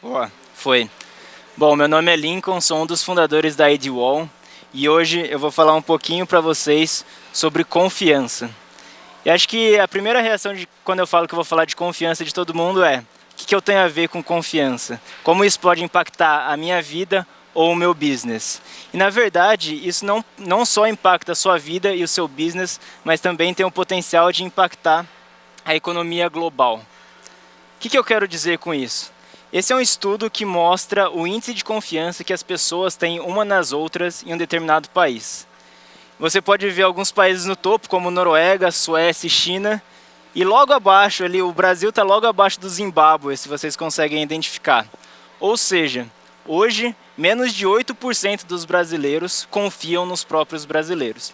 Boa, foi. Bom, meu nome é Lincoln, sou um dos fundadores da AdWall e hoje eu vou falar um pouquinho para vocês sobre confiança. E acho que a primeira reação quando eu falo que eu vou falar de confiança de todo mundo é: o que eu tenho a ver com confiança? Como isso pode impactar a minha vida ou o meu business? E na verdade, isso não só impacta a sua vida e o seu business, mas também tem o potencial de impactar a economia global. O que eu quero dizer com isso? Esse é um estudo que mostra o índice de confiança que as pessoas têm uma nas outras em um determinado país. Você pode ver alguns países no topo, como Noruega, Suécia e China, e logo abaixo ali, o Brasil está logo abaixo do Zimbábue, se vocês conseguem identificar. Ou seja, hoje, menos de 8% dos brasileiros confiam nos próprios brasileiros.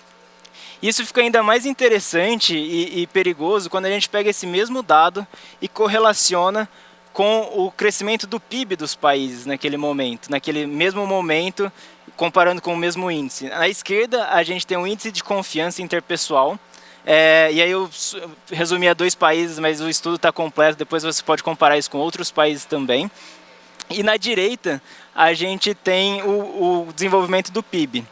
Isso fica ainda mais interessante e perigoso quando a gente pega esse mesmo dado e correlaciona com o crescimento do PIB dos países naquele mesmo momento, comparando com o mesmo índice. Na esquerda, a gente tem um índice de confiança interpessoal, e aí eu resumi a 2 países, mas o estudo está completo, depois você pode comparar isso com outros países também. E na direita, a gente tem o desenvolvimento do PIB.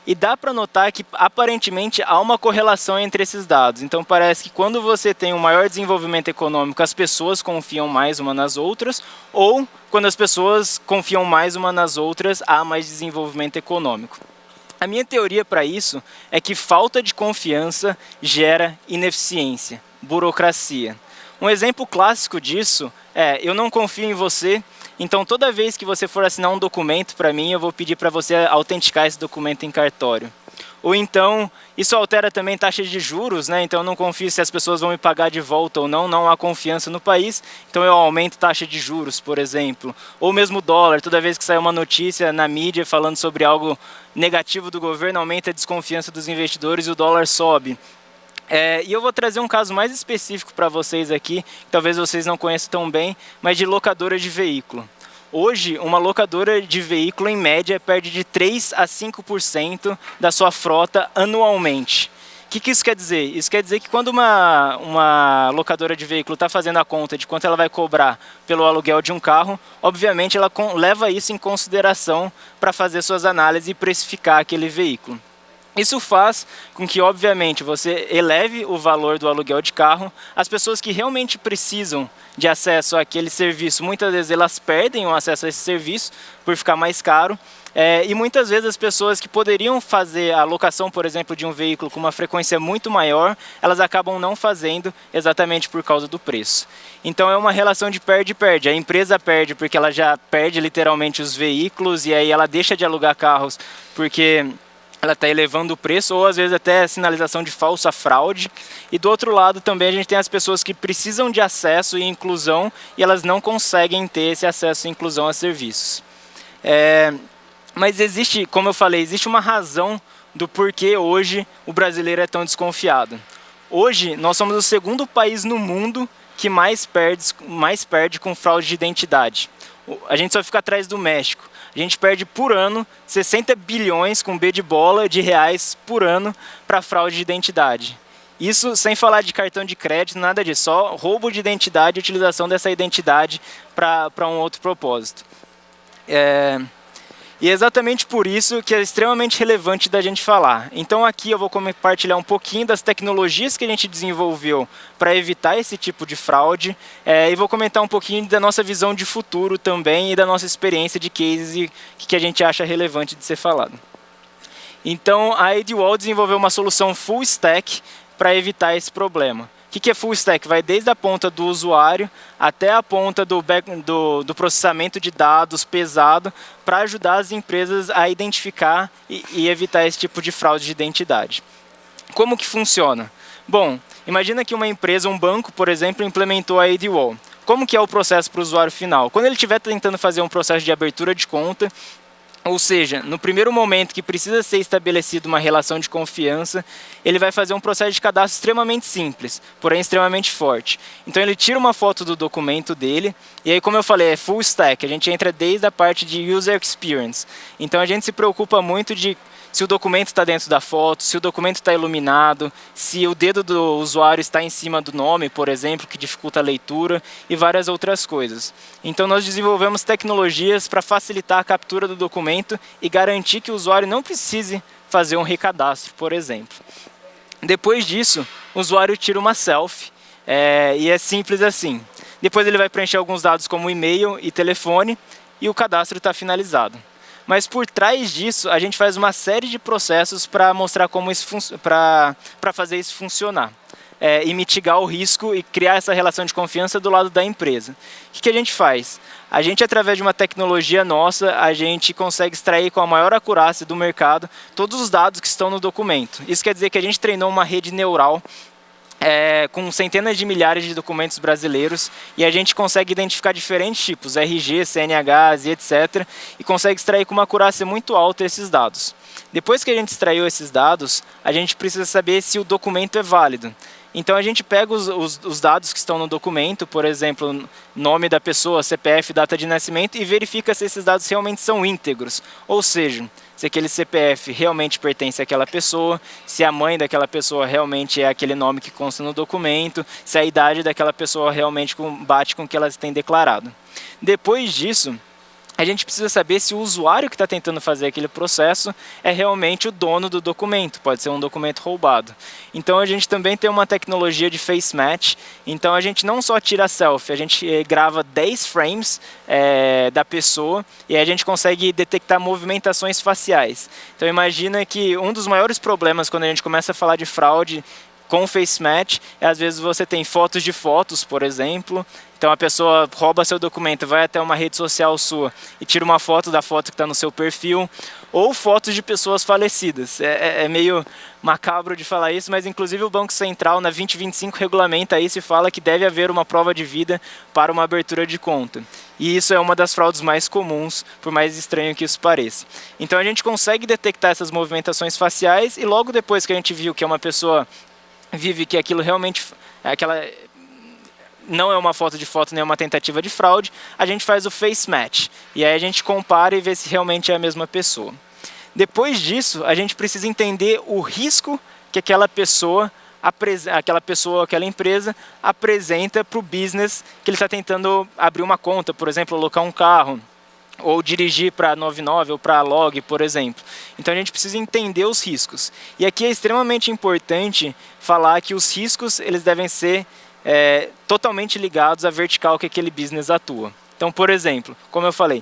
E dá para notar que, aparentemente, há uma correlação entre esses dados. Então, parece que quando você tem um maior desenvolvimento econômico, as pessoas confiam mais uma nas outras, ou quando as pessoas confiam mais uma nas outras, há mais desenvolvimento econômico. A minha teoria para isso é que falta de confiança gera ineficiência, burocracia. Um exemplo clássico disso é: eu não confio em você, então toda vez que você for assinar um documento para mim, eu vou pedir para você autenticar esse documento em cartório. Ou então, isso altera também taxas de juros, né? Então eu não confio se as pessoas vão me pagar de volta ou não, não há confiança no país, então eu aumento taxa de juros, por exemplo. Ou mesmo dólar, toda vez que sai uma notícia na mídia falando sobre algo negativo do governo, aumenta a desconfiança dos investidores e o dólar sobe. E eu vou trazer um caso mais específico para vocês aqui, que talvez vocês não conheçam tão bem, mas de locadora de veículo. Hoje, uma locadora de veículo, em média, perde de 3 a 5% da sua frota anualmente. O que isso quer dizer? Isso quer dizer que quando uma locadora de veículo está fazendo a conta de quanto ela vai cobrar pelo aluguel de um carro, obviamente ela leva isso em consideração para fazer suas análises e precificar aquele veículo. Isso faz com que, obviamente, você eleve o valor do aluguel de carro. As pessoas que realmente precisam de acesso àquele serviço, muitas vezes elas perdem o acesso a esse serviço por ficar mais caro. E muitas vezes as pessoas que poderiam fazer a locação, por exemplo, de um veículo com uma frequência muito maior, elas acabam não fazendo exatamente por causa do preço. Então é uma relação de perde-perde. A empresa perde porque ela já perde literalmente os veículos e aí ela deixa de alugar carros porque ela está elevando o preço, ou às vezes até sinalização de falsa fraude. E do outro lado também a gente tem as pessoas que precisam de acesso e inclusão e elas não conseguem ter esse acesso e inclusão a serviços. Mas existe, como eu falei, existe uma razão do porquê hoje o brasileiro é tão desconfiado. Hoje nós somos o segundo país no mundo que mais perde com fraude de identidade. A gente só fica atrás do México. A gente perde por ano 60 bilhões, com B de bola, de reais por ano para fraude de identidade. Isso sem falar de cartão de crédito, nada disso, só roubo de identidade e utilização dessa identidade para um outro propósito. E é exatamente por isso que é extremamente relevante da gente falar. Então aqui eu vou compartilhar um pouquinho das tecnologias que a gente desenvolveu para evitar esse tipo de fraude, e vou comentar um pouquinho da nossa visão de futuro também e da nossa experiência de cases e o que a gente acha relevante de ser falado. Então a AdWall desenvolveu uma solução full stack para evitar esse problema. O que é full stack? Vai desde a ponta do usuário até a ponta do processamento de dados pesado para ajudar as empresas a identificar e evitar esse tipo de fraude de identidade. Como que funciona? Bom, imagina que uma empresa, um banco, por exemplo, implementou a AdWall. Como que é o processo para o usuário final? Quando ele estiver tentando fazer um processo de abertura de conta, ou seja, no primeiro momento que precisa ser estabelecida uma relação de confiança, ele vai fazer um processo de cadastro extremamente simples, porém extremamente forte. Então ele tira uma foto do documento dele, e aí, como eu falei, é full stack, a gente entra desde a parte de user experience. Então a gente se preocupa muito de se o documento está dentro da foto, se o documento está iluminado, se o dedo do usuário está em cima do nome, por exemplo, que dificulta a leitura, e várias outras coisas. Então nós desenvolvemos tecnologias para facilitar a captura do documento e garantir que o usuário não precise fazer um recadastro, por exemplo. Depois disso, o usuário tira uma selfie, e é simples assim. Depois ele vai preencher alguns dados como e-mail e telefone, e o cadastro está finalizado. Mas por trás disso, a gente faz uma série de processos para mostrar como isso para fazer isso funcionar. E mitigar o risco e criar essa relação de confiança do lado da empresa. O que a gente faz? A gente, através de uma tecnologia nossa, a gente consegue extrair com a maior acurácia do mercado todos os dados que estão no documento. Isso quer dizer que a gente treinou uma rede neural com centenas de milhares de documentos brasileiros, e a gente consegue identificar diferentes tipos, RG, CNHs e etc., e consegue extrair com uma acurácia muito alta esses dados. Depois que a gente extraiu esses dados, a gente precisa saber se o documento é válido. Então a gente pega os dados que estão no documento, por exemplo, nome da pessoa, CPF, data de nascimento, e verifica se esses dados realmente são íntegros, ou seja, se aquele CPF realmente pertence àquela pessoa, se a mãe daquela pessoa realmente é aquele nome que consta no documento, se a idade daquela pessoa realmente bate com o que elas têm declarado. Depois disso, a gente precisa saber se o usuário que está tentando fazer aquele processo é realmente o dono do documento, pode ser um documento roubado. Então a gente também tem uma tecnologia de face match, então a gente não só tira a selfie, a gente grava 10 frames da pessoa e a gente consegue detectar movimentações faciais. Então imagina que um dos maiores problemas quando a gente começa a falar de fraude com face match, às vezes você tem fotos de fotos, por exemplo. Então a pessoa rouba seu documento, vai até uma rede social sua e tira uma foto da foto que está no seu perfil, ou fotos de pessoas falecidas. É meio macabro de falar isso, mas inclusive o Banco Central, na 2025, regulamenta isso e fala que deve haver uma prova de vida para uma abertura de conta. E isso é uma das fraudes mais comuns, por mais estranho que isso pareça. Então a gente consegue detectar essas movimentações faciais e logo depois que a gente viu que é uma pessoa vive que aquilo realmente não é uma foto de foto nem uma tentativa de fraude, a gente faz o face match. E aí a gente compara e vê se realmente é a mesma pessoa. Depois disso, a gente precisa entender o risco que aquela empresa apresenta para o business que ele está tentando abrir uma conta, por exemplo, alocar um carro, ou dirigir para a 99 ou para a Log, por exemplo. Então a gente precisa entender os riscos. E aqui é extremamente importante falar que os riscos eles devem ser totalmente ligados à vertical que aquele business atua. Então, por exemplo, como eu falei,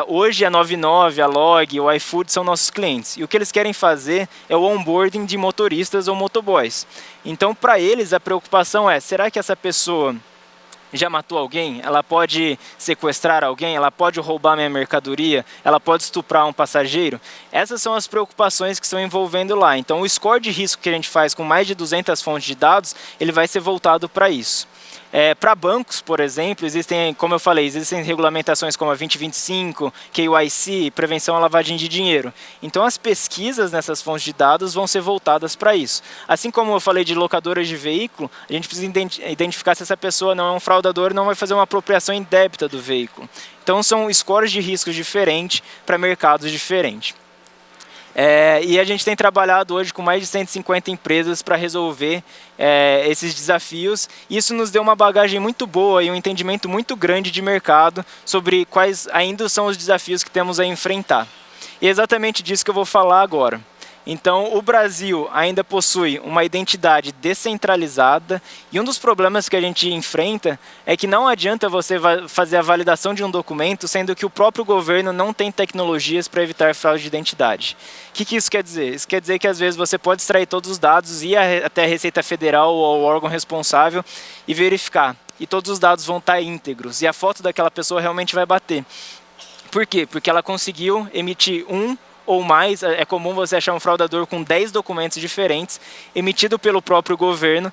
hoje a 99, a Log, o iFood são nossos clientes. E o que eles querem fazer é o onboarding de motoristas ou motoboys. Então, para eles, a preocupação é, será que essa pessoa já matou alguém? Ela pode sequestrar alguém? Ela pode roubar minha mercadoria? Ela pode estuprar um passageiro? Essas são as preocupações que estão envolvendo lá. Então, o score de risco que a gente faz com mais de 200 fontes de dados, ele vai ser voltado para isso. Para bancos, por exemplo, existem, como eu falei, existem regulamentações como a 2025, KYC, prevenção à lavagem de dinheiro. Então, as pesquisas nessas fontes de dados vão ser voltadas para isso. Assim como eu falei de locadoras de veículo, a gente precisa identificar se essa pessoa não é um fraudador, não vai fazer uma apropriação indébita do veículo. Então, são scores de riscos diferentes para mercados diferentes. E a gente tem trabalhado hoje com mais de 150 empresas para resolver esses desafios. Isso nos deu uma bagagem muito boa e um entendimento muito grande de mercado sobre quais ainda são os desafios que temos a enfrentar. E é exatamente disso que eu vou falar agora. Então, o Brasil ainda possui uma identidade descentralizada e um dos problemas que a gente enfrenta é que não adianta você fazer a validação de um documento sendo que o próprio governo não tem tecnologias para evitar fraude de identidade. O que isso quer dizer? Isso quer dizer que às vezes você pode extrair todos os dados, ir até a Receita Federal ou ao órgão responsável e verificar. E todos os dados vão estar íntegros e a foto daquela pessoa realmente vai bater. Por quê? Porque ela conseguiu emitir ou mais, é comum você achar um fraudador com 10 documentos diferentes, emitido pelo próprio governo,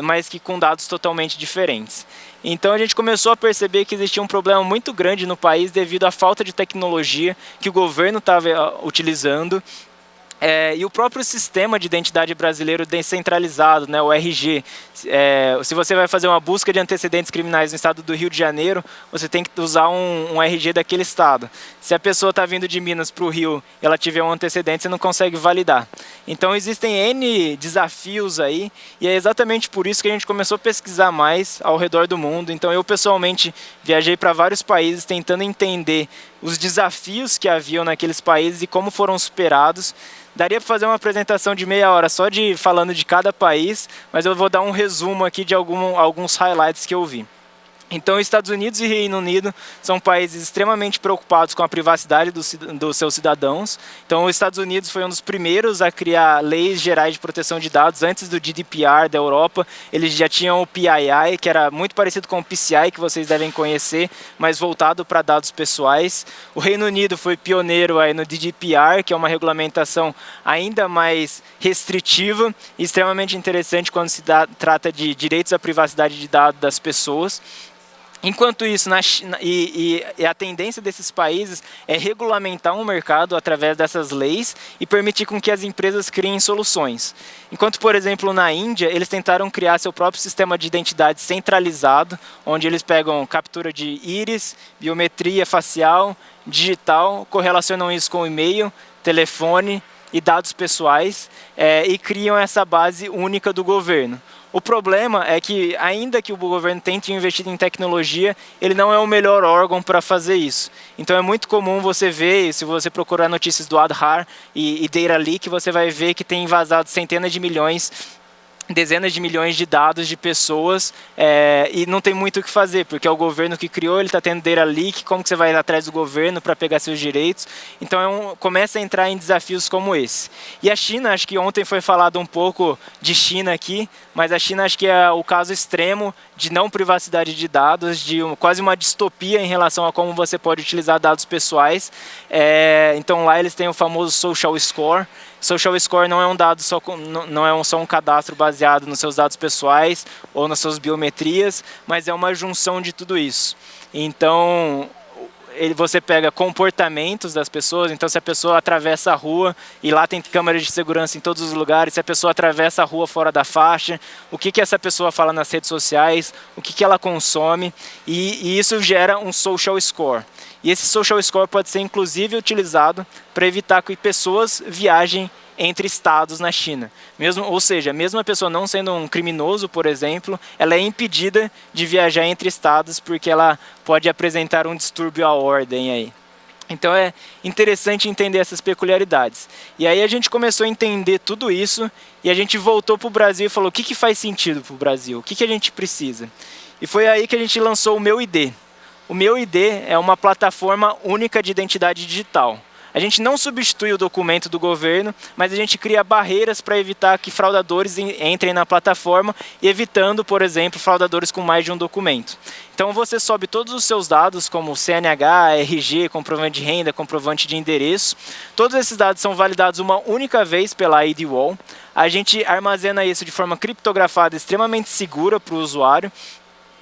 mas que com dados totalmente diferentes. Então a gente começou a perceber que existia um problema muito grande no país devido à falta de tecnologia que o governo estava utilizando E o próprio sistema de identidade brasileiro descentralizado, né, o RG. Se você vai fazer uma busca de antecedentes criminais no estado do Rio de Janeiro, você tem que usar um RG daquele estado. Se a pessoa está vindo de Minas para o Rio e ela tiver um antecedente, você não consegue validar. Então existem N desafios aí, e é exatamente por isso que a gente começou a pesquisar mais ao redor do mundo. Então eu pessoalmente viajei para vários países tentando entender os desafios que haviam naqueles países e como foram superados. Daria para fazer uma apresentação de meia hora só falando de cada país, mas eu vou dar um resumo aqui de alguns highlights que eu vi. Então, Estados Unidos e Reino Unido são países extremamente preocupados com a privacidade dos seus cidadãos. Então, os Estados Unidos foi um dos primeiros a criar leis gerais de proteção de dados antes do GDPR da Europa. Eles já tinham o PII, que era muito parecido com o PCI, que vocês devem conhecer, mas voltado para dados pessoais. O Reino Unido foi pioneiro aí no GDPR, que é uma regulamentação ainda mais restritiva e extremamente interessante quando se trata de direitos à privacidade de dados das pessoas. Enquanto isso, na China, a tendência desses países é regulamentar um mercado através dessas leis e permitir com que as empresas criem soluções. Enquanto, por exemplo, na Índia, eles tentaram criar seu próprio sistema de identidade centralizado, onde eles pegam captura de íris, biometria facial, digital, correlacionam isso com e-mail, telefone e dados pessoais e criam essa base única do governo. O problema é que, ainda que o governo tente investir em tecnologia, ele não é o melhor órgão para fazer isso. Então é muito comum você ver, se você procurar notícias do Aadhaar e Data Leak, você vai ver que tem vazado centenas de milhões, dezenas de milhões de dados de pessoas e não tem muito o que fazer, porque é o governo que criou, ele está tendo data leak, como que você vai ir atrás do governo para pegar seus direitos? Então começa a entrar em desafios como esse. E a China, acho que ontem foi falado um pouco de China aqui, mas a China acho que é o caso extremo de não privacidade de dados, de quase uma distopia em relação a como você pode utilizar dados pessoais. Então lá eles têm o famoso Social Score. Social Score não é um dado não é só um cadastro baseado nos seus dados pessoais ou nas suas biometrias, mas é uma junção de tudo isso. Então, você pega comportamentos das pessoas, então se a pessoa atravessa a rua, e lá tem câmeras de segurança em todos os lugares, se a pessoa atravessa a rua fora da faixa, o que essa pessoa fala nas redes sociais, o que ela consome, e isso gera um social score. E esse social score pode ser inclusive utilizado para evitar que pessoas viajem entre estados na China. Ou seja, mesmo a pessoa não sendo um criminoso, por exemplo, ela é impedida de viajar entre estados porque ela pode apresentar um distúrbio à ordem aí. Então é interessante entender essas peculiaridades. E aí a gente começou a entender tudo isso e a gente voltou para o Brasil e falou: o que faz sentido para o Brasil? O que a gente precisa? E foi aí que a gente lançou o Meu ID. O Meu ID é uma plataforma única de identidade digital. A gente não substitui o documento do governo, mas a gente cria barreiras para evitar que fraudadores entrem na plataforma, evitando, por exemplo, fraudadores com mais de um documento. Então você sobe todos os seus dados, como CNH, RG, comprovante de renda, comprovante de endereço. Todos esses dados são validados uma única vez pela ID Wall. A gente armazena isso de forma criptografada, extremamente segura para o usuário.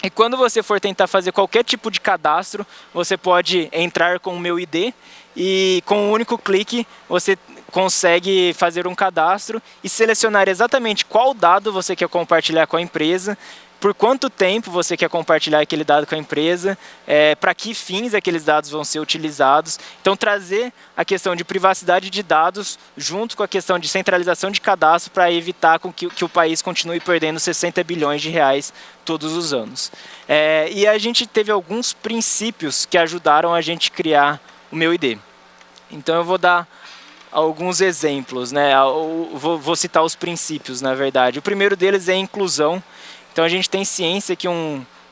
E quando você for tentar fazer qualquer tipo de cadastro, você pode entrar com o Meu ID e com um único clique você consegue fazer um cadastro e selecionar exatamente qual dado você quer compartilhar com a empresa, por quanto tempo você quer compartilhar aquele dado com a empresa, para que fins aqueles dados vão ser utilizados. Então, trazer a questão de privacidade de dados junto com a questão de centralização de cadastro para evitar que o país continue perdendo 60 bilhões de reais todos os anos. E a gente teve alguns princípios que ajudaram a gente criar o Meu ID. Então, eu vou dar alguns exemplos, né? Vou citar os princípios, na verdade. O primeiro deles é a inclusão. Então a gente tem ciência que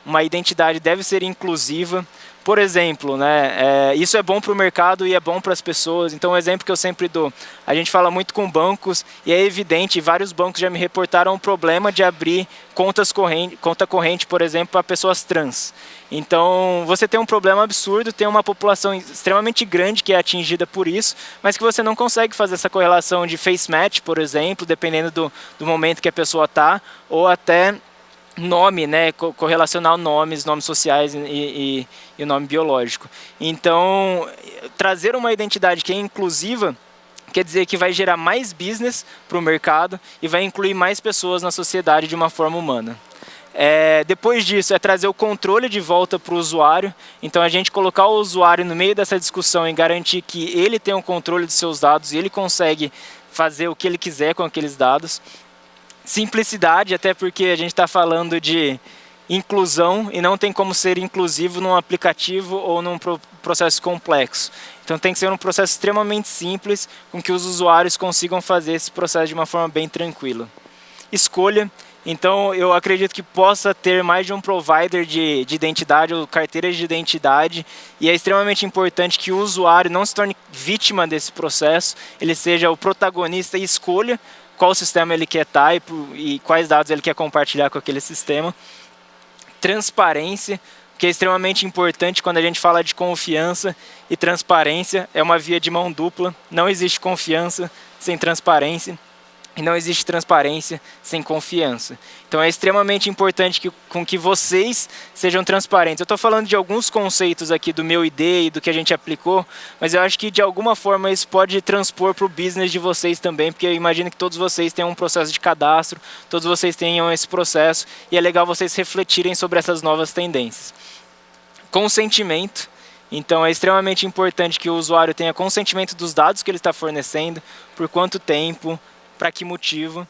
uma identidade deve ser inclusiva. Por exemplo, né, isso é bom para o mercado e é bom para as pessoas. Então um exemplo que eu sempre dou, a gente fala muito com bancos e é evidente, vários bancos já me reportaram o problema de abrir conta corrente, por exemplo, para pessoas trans. Então você tem um problema absurdo, tem uma população extremamente grande que é atingida por isso, mas que você não consegue fazer essa correlação de face match, por exemplo, dependendo do momento que a pessoa está, ou até nome, né, correlacionar nomes sociais e o nome biológico. Então, trazer uma identidade que é inclusiva quer dizer que vai gerar mais business para o mercado e vai incluir mais pessoas na sociedade de uma forma humana. Depois disso, é trazer o controle de volta para o usuário. Então, a gente colocar o usuário no meio dessa discussão e garantir que ele tem o controle de seus dados e ele consegue fazer o que ele quiser com aqueles dados. Simplicidade, até porque a gente está falando de inclusão e não tem como ser inclusivo num aplicativo ou num processo complexo. Então tem que ser um processo extremamente simples, com que os usuários consigam fazer esse processo de uma forma bem tranquila. Escolha. Então eu acredito que possa ter mais de um provider de identidade ou carteiras de identidade, e é extremamente importante que o usuário não se torne vítima desse processo, ele seja o protagonista e escolha qual sistema ele quer estar e quais dados ele quer compartilhar com aquele sistema. Transparência, que é extremamente importante quando a gente fala de confiança, e transparência é uma via de mão dupla. Não existe confiança sem transparência e não existe transparência sem confiança. Então é extremamente importante com que vocês sejam transparentes. Eu estou falando de alguns conceitos aqui do meu ID e do que a gente aplicou, mas eu acho que de alguma forma isso pode transpor para o business de vocês também, porque eu imagino que todos vocês tenham um processo de cadastro, todos vocês tenham esse processo, e é legal vocês refletirem sobre essas novas tendências. Consentimento. Então é extremamente importante que o usuário tenha consentimento dos dados que ele está fornecendo, por quanto tempo, para que motivo.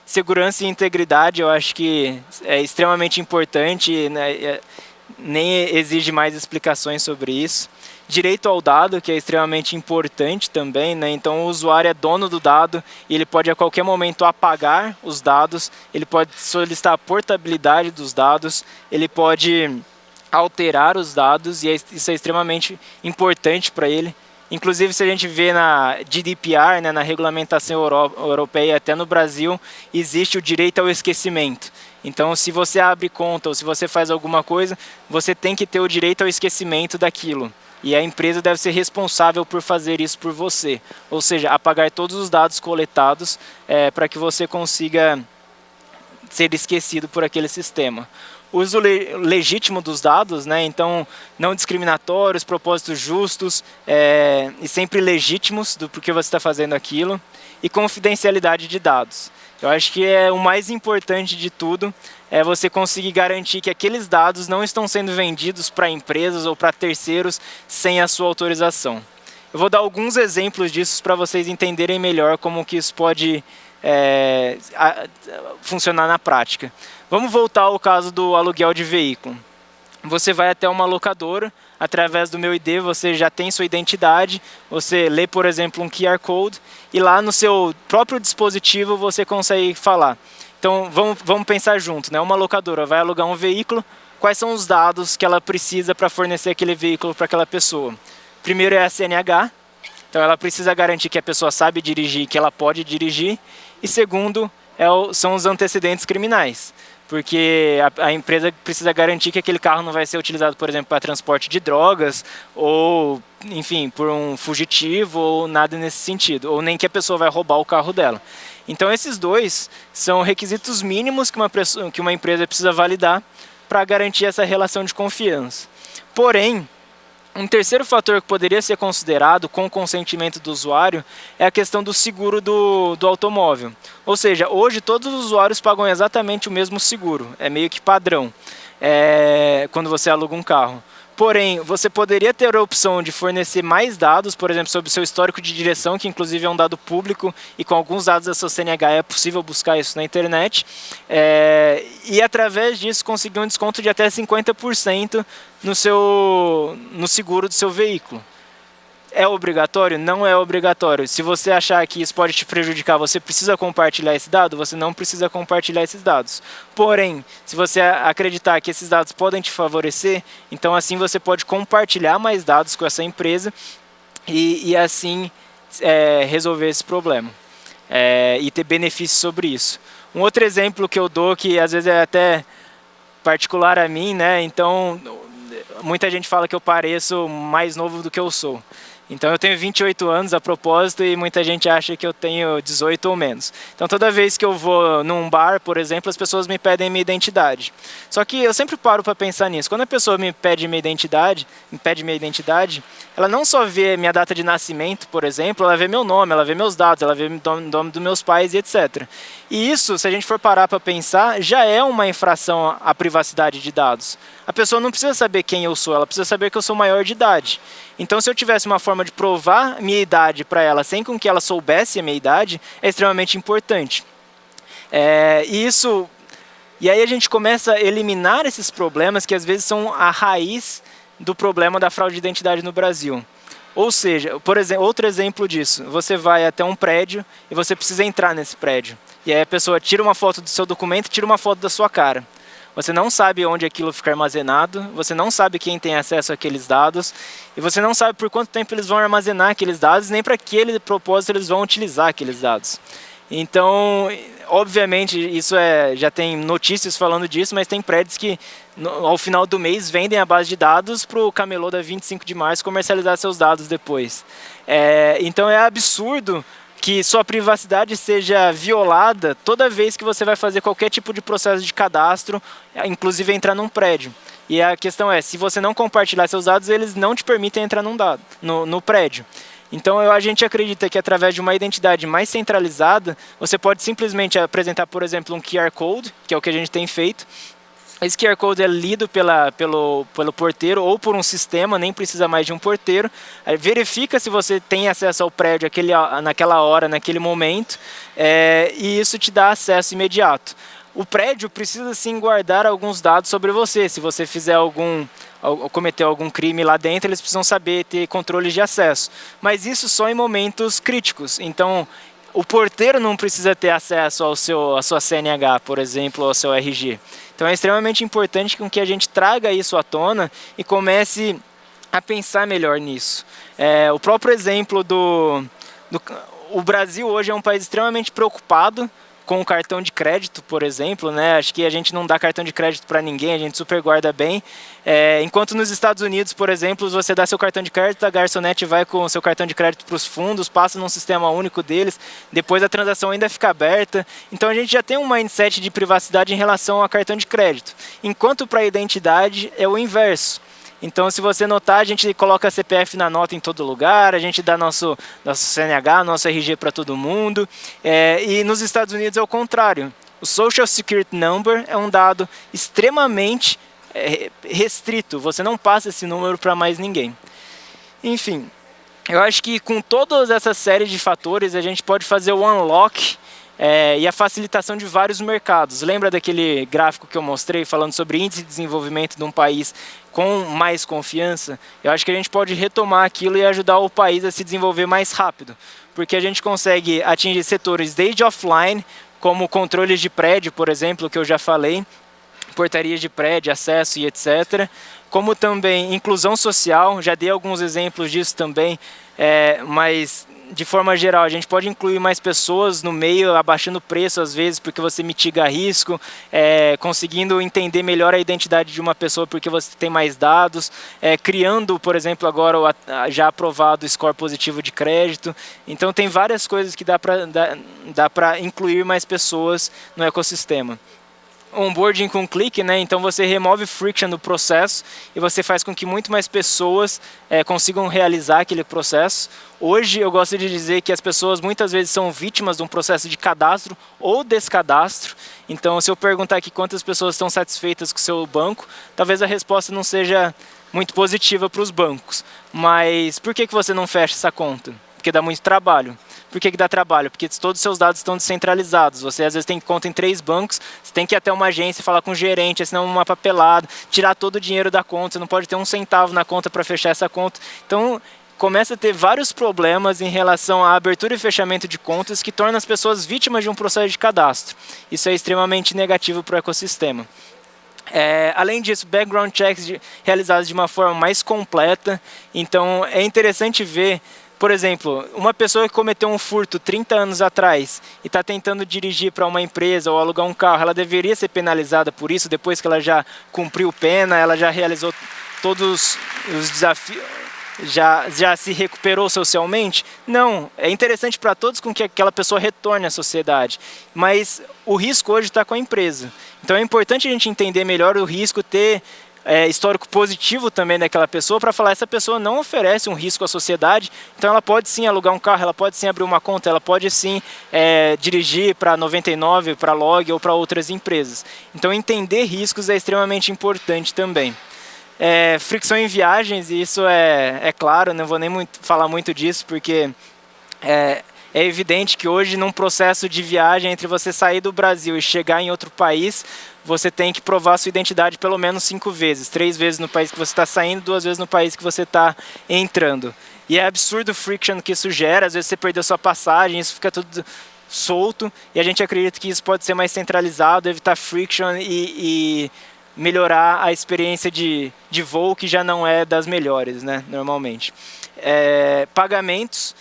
Segurança e integridade, eu acho que é extremamente importante, né? Nem exige mais explicações sobre isso. Direito ao dado, que é extremamente importante também, né? Então o usuário é dono do dado e ele pode a qualquer momento apagar os dados, ele pode solicitar a portabilidade dos dados, ele pode alterar os dados, e isso é extremamente importante para ele. Inclusive, se a gente vê na GDPR, né, na regulamentação europeia, até no Brasil, existe o direito ao esquecimento. Então, se você abre conta ou se você faz alguma coisa, você tem que ter o direito ao esquecimento daquilo. E a empresa deve ser responsável por fazer isso por você. Ou seja, apagar todos os dados coletados para que você consiga ser esquecido por aquele sistema. Uso legítimo dos dados, né? Então não discriminatórios, propósitos justos e sempre legítimos do porquê você está fazendo aquilo, e confidencialidade de dados. Eu acho que o mais importante de tudo é você conseguir garantir que aqueles dados não estão sendo vendidos para empresas ou para terceiros sem a sua autorização. Eu vou dar alguns exemplos disso para vocês entenderem melhor como que isso pode funcionar na prática. Vamos voltar ao caso do aluguel de veículo. Você vai até uma locadora, através do meu ID você já tem sua identidade, você lê, por exemplo, um QR Code, e lá no seu próprio dispositivo você consegue falar. Então vamos pensar junto, né? Uma locadora vai alugar um veículo, quais são os dados que ela precisa para fornecer aquele veículo para aquela pessoa? Primeiro é a CNH, então ela precisa garantir que a pessoa sabe dirigir, que ela pode dirigir, e segundo são os antecedentes criminais. Porque a empresa precisa garantir que aquele carro não vai ser utilizado, por exemplo, para transporte de drogas, ou, enfim, por um fugitivo, ou nada nesse sentido, ou nem que a pessoa vai roubar o carro dela. Então, esses dois são requisitos mínimos que uma empresa precisa validar para garantir essa relação de confiança. Porém, um terceiro fator que poderia ser considerado com o consentimento do usuário é a questão do seguro do automóvel. Ou seja, hoje todos os usuários pagam exatamente o mesmo seguro, é meio que padrão quando você aluga um carro. Porém, você poderia ter a opção de fornecer mais dados, por exemplo, sobre o seu histórico de direção, que inclusive é um dado público, e com alguns dados da sua CNH é possível buscar isso na internet, e através disso conseguir um desconto de até 50% no seguro do seu veículo. É obrigatório? Não é obrigatório. Se você achar que isso pode te prejudicar, você precisa compartilhar esse dado, você não precisa compartilhar esses dados. Porém, se você acreditar que esses dados podem te favorecer, então assim você pode compartilhar mais dados com essa empresa e assim resolver esse problema e ter benefícios sobre isso. Um outro exemplo que eu dou, que às vezes é até particular a mim, né? Então muita gente fala que eu pareço mais novo do que eu sou. Então eu tenho 28 anos a propósito e muita gente acha que eu tenho 18 ou menos. Então toda vez que eu vou num bar, por exemplo, as pessoas me pedem minha identidade. Só que eu sempre paro para pensar nisso. Quando a pessoa me pede minha identidade, ela não só vê minha data de nascimento, por exemplo, ela vê meu nome, ela vê meus dados, ela vê o nome dos meus pais e etc. E isso, se a gente for parar para pensar, já é uma infração à privacidade de dados. A pessoa não precisa saber quem eu sou, ela precisa saber que eu sou maior de idade. Então, se eu tivesse uma forma de provar minha idade para ela, sem com que ela soubesse a minha idade, é extremamente importante. E aí a gente começa a eliminar esses problemas que às vezes são a raiz do problema da fraude de identidade no Brasil. Ou seja, por exemplo, outro exemplo disso, você vai até um prédio e você precisa entrar nesse prédio. E aí a pessoa tira uma foto do seu documento e tira uma foto da sua cara. Você não sabe onde aquilo fica armazenado, você não sabe quem tem acesso àqueles dados, e você não sabe por quanto tempo eles vão armazenar aqueles dados, nem para aquele propósito eles vão utilizar aqueles dados. Então, obviamente, já tem notícias falando disso, mas tem prédios que, ao final do mês, vendem a base de dados para o camelô da 25 de março comercializar seus dados depois. Então, é absurdo que sua privacidade seja violada toda vez que você vai fazer qualquer tipo de processo de cadastro, inclusive entrar num prédio. E a questão é, se você não compartilhar seus dados, eles não te permitem entrar no prédio. Então a gente acredita que através de uma identidade mais centralizada, você pode simplesmente apresentar, por exemplo, um QR Code, que é o que a gente tem feito. Esse QR Code é lido pelo porteiro ou por um sistema, nem precisa mais de um porteiro. Aí verifica se você tem acesso ao prédio naquela hora, naquele momento, e isso te dá acesso imediato. O prédio precisa sim guardar alguns dados sobre você. Se você fizer cometer algum crime lá dentro, eles precisam saber ter controles de acesso. Mas isso só em momentos críticos. Então, o porteiro não precisa ter acesso à sua CNH, por exemplo, ou ao seu RG. Então é extremamente importante que a gente traga isso à tona e comece a pensar melhor nisso. O próprio exemplo o Brasil hoje é um país extremamente preocupado com o cartão de crédito, por exemplo, né? Acho que a gente não dá cartão de crédito para ninguém, a gente super guarda bem. Enquanto nos Estados Unidos, por exemplo, você dá seu cartão de crédito, a garçonete vai com o seu cartão de crédito para os fundos, passa num sistema único deles, depois a transação ainda fica aberta. Então a gente já tem um mindset de privacidade em relação a cartão de crédito. Enquanto para a identidade é o inverso. Então, se você notar, a gente coloca CPF na nota em todo lugar, a gente dá nosso CNH, nosso RG para todo mundo. E nos Estados Unidos é o contrário. O Social Security Number é um dado extremamente restrito. Você não passa esse número para mais ninguém. Enfim, eu acho que com toda essa série de fatores, a gente pode fazer o unlock e a facilitação de vários mercados. Lembra daquele gráfico que eu mostrei falando sobre índice de desenvolvimento de um país com mais confiança? Eu acho que a gente pode retomar aquilo e ajudar o país a se desenvolver mais rápido, porque a gente consegue atingir setores desde offline, como controles de prédio, por exemplo, que eu já falei, portarias de prédio, acesso e etc., como também inclusão social, já dei alguns exemplos disso também, mas de forma geral, a gente pode incluir mais pessoas no meio, abaixando o preço às vezes, porque você mitiga risco, conseguindo entender melhor a identidade de uma pessoa porque você tem mais dados, criando, por exemplo, agora já aprovado o score positivo de crédito. Então tem várias coisas que dá para incluir mais pessoas no ecossistema. Onboarding com clique, né? Então você remove friction do processo e você faz com que muito mais pessoas consigam realizar aquele processo. Hoje eu gosto de dizer que as pessoas muitas vezes são vítimas de um processo de cadastro ou descadastro. Então se eu perguntar aqui quantas pessoas estão satisfeitas com o seu banco, talvez a resposta não seja muito positiva para os bancos. Mas por que você não fecha essa conta? Porque dá muito trabalho. Por que dá trabalho? Porque todos os seus dados estão descentralizados. Você às vezes tem conta em 3 bancos, você tem que ir até uma agência, falar com o gerente, assinar uma papelada, tirar todo o dinheiro da conta, você não pode ter um centavo na conta para fechar essa conta. Então começa a ter vários problemas em relação à abertura e fechamento de contas que torna as pessoas vítimas de um processo de cadastro. Isso é extremamente negativo para o ecossistema. Além disso, background checks realizados de uma forma mais completa. Então é interessante ver, por exemplo, uma pessoa que cometeu um furto 30 anos atrás e está tentando dirigir para uma empresa ou alugar um carro, ela deveria ser penalizada por isso depois que ela já cumpriu pena, ela já realizou todos os desafios. já se recuperou socialmente? Não, é interessante para todos com que aquela pessoa retorne à sociedade, mas o risco hoje está com a empresa. Então é importante a gente entender melhor o risco, ter histórico positivo também daquela pessoa para falar, essa pessoa não oferece um risco à sociedade, então ela pode sim alugar um carro, ela pode sim abrir uma conta, ela pode sim dirigir para 99, para Log ou para outras empresas. Então entender riscos é extremamente importante também. Fricção em viagens, e isso é claro, não vou nem falar muito disso, porque é evidente que hoje, num processo de viagem, entre você sair do Brasil e chegar em outro país, você tem que provar sua identidade pelo menos 5 vezes. 3 vezes no país que você está saindo, 2 vezes no país que você está entrando. E é absurdo o friction que isso gera, às vezes você perdeu sua passagem, isso fica tudo solto, e a gente acredita que isso pode ser mais centralizado, evitar friction e melhorar a experiência de voo, que já não é das melhores, né, normalmente. Pagamentos,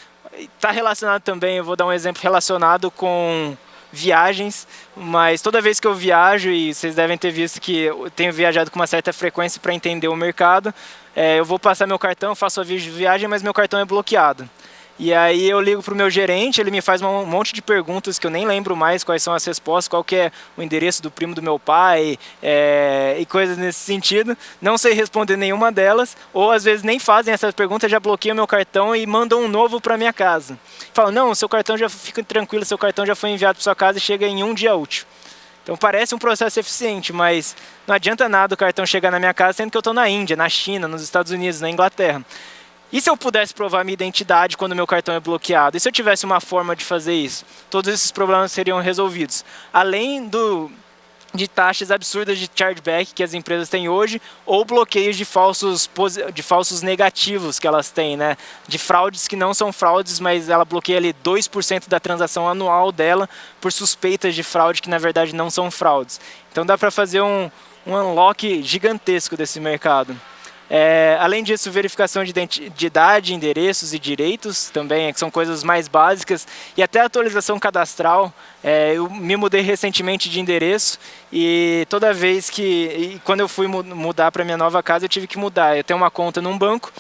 está relacionado também, eu vou dar um exemplo relacionado com viagens, mas toda vez que eu viajo, e vocês devem ter visto que eu tenho viajado com uma certa frequência para entender o mercado, eu vou passar meu cartão, faço a viagem, mas meu cartão é bloqueado. E aí eu ligo para o meu gerente, ele me faz um monte de perguntas que eu nem lembro mais quais são as respostas, qual que é o endereço do primo do meu pai, e coisas nesse sentido. Não sei responder nenhuma delas, ou às vezes nem fazem essas perguntas, já bloqueiam meu cartão e mandam um novo para minha casa. Falam, não, seu cartão já fica tranquilo, seu cartão já foi enviado para sua casa e chega em 1 dia útil. Então parece um processo eficiente, mas não adianta nada o cartão chegar na minha casa, sendo que eu estou na Índia, na China, nos Estados Unidos, na Inglaterra. E se eu pudesse provar minha identidade quando meu cartão é bloqueado? E se eu tivesse uma forma de fazer isso? Todos esses problemas seriam resolvidos. Além de taxas absurdas de chargeback que as empresas têm hoje, ou bloqueios de falsos negativos que elas têm, né? De fraudes que não são fraudes, mas ela bloqueia ali 2% da transação anual dela por suspeitas de fraude que na verdade não são fraudes. Então dá para fazer um unlock gigantesco desse mercado. Além disso, verificação de idade, endereços e direitos também, que são coisas mais básicas, e até atualização cadastral. Eu me mudei recentemente de endereço e toda vez quando eu fui mudar para minha nova casa, eu tive que mudar. Eu tenho uma conta num banco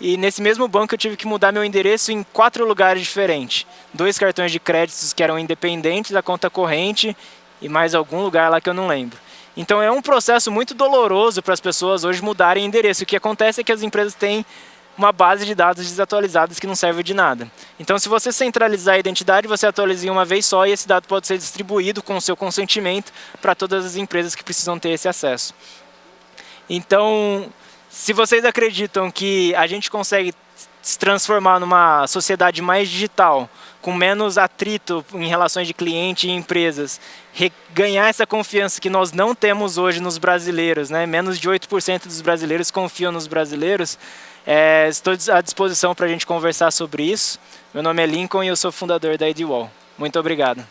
e nesse mesmo banco eu tive que mudar meu endereço em 4 lugares diferentes. 2 cartões de créditos que eram independentes da conta corrente e mais algum lugar lá que eu não lembro. Então é um processo muito doloroso para as pessoas hoje mudarem endereço. O que acontece é que as empresas têm uma base de dados desatualizadas que não serve de nada. Então se você centralizar a identidade, você atualiza em uma vez só e esse dado pode ser distribuído com o seu consentimento para todas as empresas que precisam ter esse acesso. Então, se vocês acreditam que a gente consegue se transformar numa sociedade mais digital, com menos atrito em relações de cliente e empresas, ganhar essa confiança que nós não temos hoje nos brasileiros, né? Menos de 8% dos brasileiros confiam nos brasileiros. Estou à disposição para a gente conversar sobre isso. Meu nome é Lincoln e eu sou fundador da IDWall. Muito obrigado.